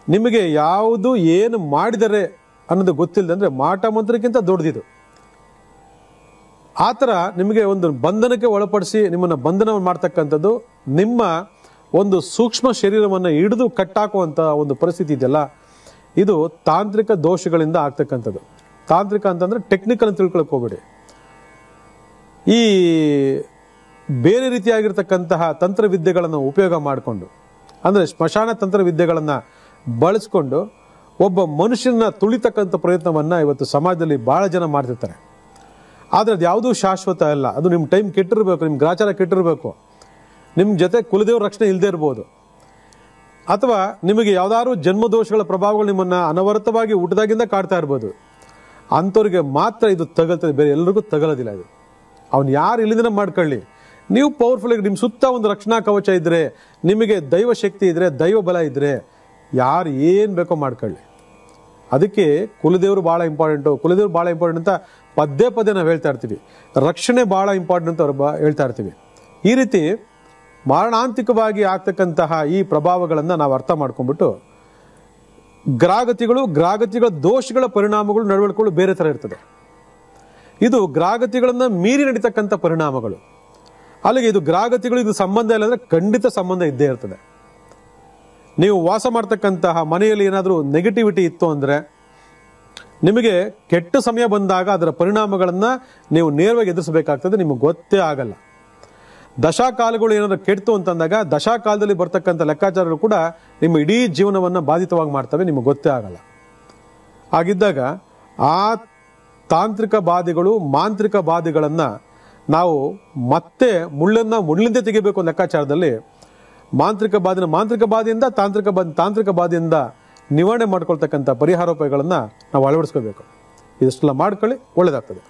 Speaker 1: ನಿಮಗೆ ಯಾವುದು ಏನು ಮಾಡಿದರೆ ಅನ್ನೋದು ಗೊತ್ತಿಲ್ಲದೆ, ಅಂದರೆ ಮಾಟ ಮಂತ್ರಕ್ಕಿಂತ ದೊಡ್ಡದಿದು, ಆ ಥರ ನಿಮಗೆ ಒಂದು ಬಂಧನಕ್ಕೆ ಒಳಪಡಿಸಿ ನಿಮ್ಮನ್ನು ಬಂಧನ ಮಾಡ್ತಕ್ಕಂಥದ್ದು, ನಿಮ್ಮ ಒಂದು ಸೂಕ್ಷ್ಮ ಶರೀರವನ್ನು ಹಿಡಿದು ಕಟ್ಟಾಕುವಂಥ ಒಂದು ಪರಿಸ್ಥಿತಿ ಇದೆಯಲ್ಲ, ಇದು ತಾಂತ್ರಿಕ ದೋಷಗಳಿಂದ ಆಗ್ತಕ್ಕಂಥದ್ದು. ತಾಂತ್ರಿಕ ಅಂತಂದರೆ ಟೆಕ್ನಿಕಲ್ ಅಂತ ತಿಳ್ಕೊಳಕ್ಕೆ ಹೋಗಬೇಡಿ. ಈ ಬೇರೆ ರೀತಿಯಾಗಿರ್ತಕ್ಕಂತಹ ತಂತ್ರವಿದ್ಯೆಗಳನ್ನು ಉಪಯೋಗ ಮಾಡಿಕೊಂಡು, ಅಂದರೆ ಸ್ಮಶಾನ ತಂತ್ರವಿದ್ಯೆಗಳನ್ನು ಬಳಸ್ಕೊಂಡು ಒಬ್ಬ ಮನುಷ್ಯನ ತುಳಿತಕ್ಕಂಥ ಪ್ರಯತ್ನವನ್ನು ಇವತ್ತು ಸಮಾಜದಲ್ಲಿ ಭಾಳ ಜನ ಮಾಡ್ತಿರ್ತಾರೆ. ಆದರೆ ಅದು ಯಾವುದೂ ಶಾಶ್ವತ ಅಲ್ಲ. ಅದು ನಿಮ್ಮ ಟೈಮ್ ಕೆಟ್ಟಿರಬೇಕು, ನಿಮ್ಮ ಗ್ರಾಚಾರ ಕೆಟ್ಟಿರಬೇಕು, ನಿಮ್ಮ ಜೊತೆ ಕುಲದೇವ್ರ ರಕ್ಷಣೆ ಇಲ್ಲದೆ ಇರ್ಬೋದು, ಅಥವಾ ನಿಮಗೆ ಯಾವುದಾದ್ರು ಜನ್ಮದೋಷಗಳ ಪ್ರಭಾವಗಳು ನಿಮ್ಮನ್ನು ಅನವರತವಾಗಿ ಊಟದಾಗಿಂದ ಕಾಡ್ತಾ ಇರ್ಬೋದು. ಅಂಥವ್ರಿಗೆ ಮಾತ್ರ ಇದು ತಗಲ್ತದೆ, ಬೇರೆ ಎಲ್ಲರಿಗೂ ತಗಲೋದಿಲ್ಲ. ಇದು ಅವ್ನು ಯಾರು ಇಲ್ಲಿಂದ ಮಾಡ್ಕೊಳ್ಳಿ, ನೀವು ಪವರ್ಫುಲ್ ಆಗಿ ನಿಮ್ಮ ಸುತ್ತ ಒಂದು ರಕ್ಷಣಾ ಕವಚ ಇದ್ದರೆ, ನಿಮಗೆ ದೈವ ಶಕ್ತಿ ಇದ್ದರೆ, ದೈವ ಬಲ ಇದ್ದರೆ, ಯಾರು ಏನು ಬೇಕೋ ಮಾಡ್ಕೊಳ್ಳಿ. ಅದಕ್ಕೆ ಕುಲದೇವರು ಭಾಳ ಇಂಪಾರ್ಟೆಂಟು ಅಂತ ಪದೇ ಪದೇ ನಾವು ಹೇಳ್ತಾ ಇರ್ತೀವಿ, ರಕ್ಷಣೆ ಭಾಳ ಇಂಪಾರ್ಟೆಂಟ್ ಅಂತ ಹೇಳ್ತಾ ಇರ್ತೀವಿ. ಈ ರೀತಿ ಮಾರಣಾಂತಿಕವಾಗಿ ಆಗ್ತಕ್ಕಂತಹ ಈ ಪ್ರಭಾವಗಳನ್ನು ನಾವು ಅರ್ಥ ಮಾಡ್ಕೊಂಡ್ಬಿಟ್ಟು ಗ್ರಹಗತಿಗಳ ದೋಷಗಳ ಪರಿಣಾಮಗಳು, ನಡವಳಿಕೆಗಳು ಬೇರೆ ಥರ ಇರ್ತದೆ. ಇದು ಗ್ರಹಗತಿಗಳನ್ನು ಮೀರಿ ನಡೀತಕ್ಕಂಥ ಪರಿಣಾಮಗಳು. ಅಲ್ಲಿಗೆ ಇದು ಗ್ರಹಗತಿಗಳು ಇದು ಸಂಬಂಧ ಇಲ್ಲ ಅಂದರೆ ಖಂಡಿತ ಸಂಬಂಧ ಇದ್ದೇ ಇರ್ತದೆ. ನೀವು ವಾಸ ಮಾಡ್ತಕ್ಕಂತಹ ಮನೆಯಲ್ಲಿ ಏನಾದರೂ ನೆಗೆಟಿವಿಟಿ ಇತ್ತು ಅಂದರೆ ನಿಮಗೆ ಕೆಟ್ಟ ಸಮಯ ಬಂದಾಗ ಅದರ ಪರಿಣಾಮಗಳನ್ನು ನೀವು ನೇರವಾಗಿ ಎದುರಿಸಬೇಕಾಗ್ತದೆ, ನಿಮಗೆ ಗೊತ್ತೇ ಆಗಲ್ಲ. ದಶಾಕಾಲಗಳು ಏನಾದರೂ ಕೆಡ್ತು ಅಂತಂದಾಗ ದಶಾಕಾಲದಲ್ಲಿ ಬರ್ತಕ್ಕಂಥ ಲೆಕ್ಕಾಚಾರಗಳು ಕೂಡ ನಿಮ್ಮ ಇಡೀ ಜೀವನವನ್ನು ಬಾಧಿತವಾಗಿ ಮಾಡ್ತವೆ, ನಿಮಗೆ ಗೊತ್ತೇ ಆಗಲ್ಲ. ಹಾಗಿದ್ದಾಗ ಆ ತಾಂತ್ರಿಕ ಬಾಧೆಗಳು, ಮಾಂತ್ರಿಕ ಬಾಧೆಗಳನ್ನು ನಾವು ಮತ್ತೆ ಮುಳ್ಳಿಂದ ತೆಗಿಬೇಕು ಲೆಕ್ಕಾಚಾರದಲ್ಲಿ ಮಾಂತ್ರಿಕ ಬಾಧೆಯಿಂದ ತಾಂತ್ರಿಕ ಬಾಧೆಯಿಂದ ನಿವಾರಣೆ ಮಾಡ್ಕೊಳ್ತಕ್ಕಂಥ ಪರಿಹಾರೋಪಾಯಗಳನ್ನು ನಾವು ಅಳವಡಿಸ್ಕೋಬೇಕು. ಇದೆಷ್ಟೆಲ್ಲ ಮಾಡ್ಕೊಳ್ಳಿ, ಒಳ್ಳೆಯದಾಗ್ತದೆ.